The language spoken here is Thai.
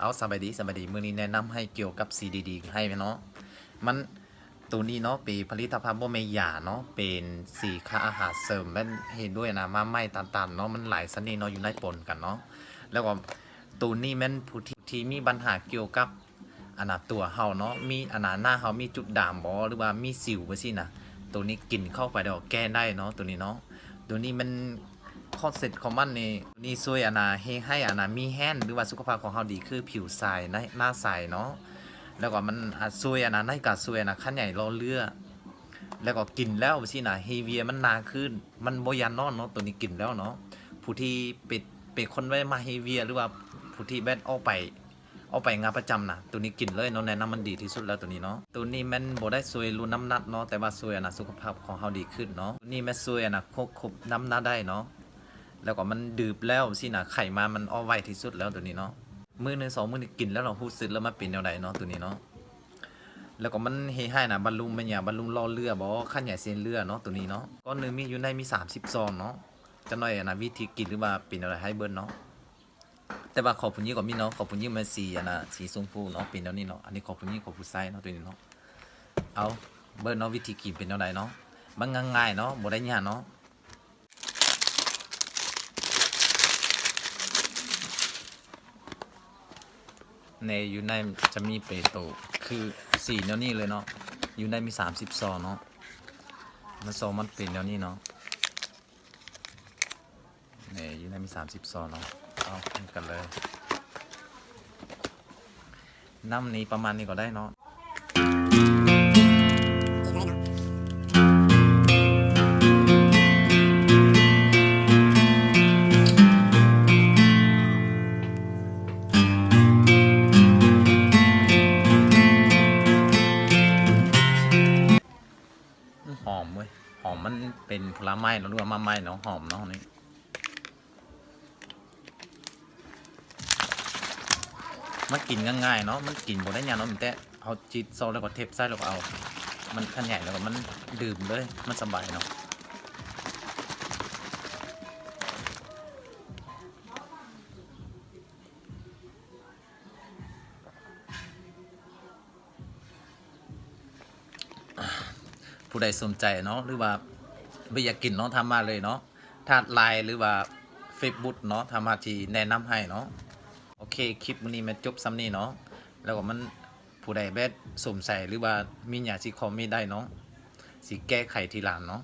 เอาสบายดีมื้อนี้แนะนำให้เกี่ยวกับ CDD ให้เนาะมันตัวนี้เนาะเป็นผลิตภัณฑ์บ่แม่นยาเนาะเป็นสีค่าอาหารเสริมแม่นเฮ็ดด้วยนะมาใหม่ต่างๆเนาะมันหลายชนิดเนาะอยู่ในปนกันเนาะแล้วก็ตัวนี้แม่นผู้ที่มีปัญหาเกี่ยวกับตัวเฮาเนาะมีหน้าเฮามีจุดด่างบ่หรือว่ามีสิวจังซี่นะตัวนี้กินเข้าไปแล้วแก้ได้เนาะตัวนี้เนาะตัวนี้มัน คอนเซ็ปต์ของมันนี่ช่วยให้มีแห้งหรือว่าสุขภาพของเราดีคือผิวใสหน้าใสเนาะแล้วก็มันช่วยในการช่วยขั้นใหญ่รอเลือแล้วก็กินแล้วสินะเฮเวียมันนาขึ้นมันบ่ยานนอนเนาะตัวนี้กินแล้วเนาะผู้ที่เป็นคนไว้มาเฮเวียหรือว่าผู้ที่แบดเอาไปงานประจำนะตัวนี้กินเลยเนาะแนะนำมันดีที่สุดแล้วตัวนี้เนาะตัวนี้มันบ่ได้ช่วยลดน้ำหนักเนาะแต่ว่าช่วยสุขภาพของเราดีขึ้นเนาะตัวนี้แม่ช่วยควบคุมน้ำหนักได้เนาะแล้วก็มันดื่มแล้วสินะไขมันเอาไว้ที่สุดแล้วตัวนี้เนาะมื้อนึง2 มื้อนี่กินแล้วเรารู้สึกแล้วมันเป็นแนวใดเนาะตัวนี้เนาะแล้วก็มันเฮให้บำรุงมันบำรุงรอเลือดบ่ขั้นใหญ่เส้นเลือดเนาะตัวนี้เนาะก้อนนึงมีอยู่ในมี30ซองเนาะจะหน่อยวิธีกินหรือว่าเป็นอะไรให้เบิ่นเนาะแต่ว่าขอบคุณยี่ก็มีเนาะขอบคุณยี่มันสีสีชมพูเนาะเป็นแนวนี้เนาะอันนี้ขอบคุณยี่ขอบคุณไซเนาะตัวนี้เนาะเอาเบิ่นเนาะวิธีกินเป็นแนวใดเนาะมันง่ายๆเนาะบ่ได้ยากเนาะในอยู่ในจะมีเปโตคือสีแนวนี้เลยเนาะอยู่ในมี30ซองเนาะมันซองมันเป็นแนวนี้เนาะเนี่ยอยู่ในมี30ซองเนาะเอากันเลยน้ำนี้ประมาณนี้ก็ได้เนาะหอมเว้ยหอมมันเป็นผลไม้เนาะหรือว่ามาไม้เนาะหอมเนาะนี่มันกินง่ายๆเนาะมันกินบ่ได้ยากเนาะมันแต่เอาจีดโซแล้วก็เทปใส่แล้วก็เอามันขั้นใหญ่แล้วก็มันดื่มเลยมันสบายเนาะผู้ใดสนใจเนาะหรือว่าไม่อยากกินเนาะทำมาเลยเนาะถ้าไลน์หรือว่า Facebook เนาะทำมาที่แนะนำให้เนาะโอเคคลิปวันนี้มันจบซ้ำนี่เนาะแล้วก็มันผู้ใดแบบสงสัยหรือว่ามีอยากสิคอมเมนต์ได้เนาะสิแก้ไขทีหลังเนาะ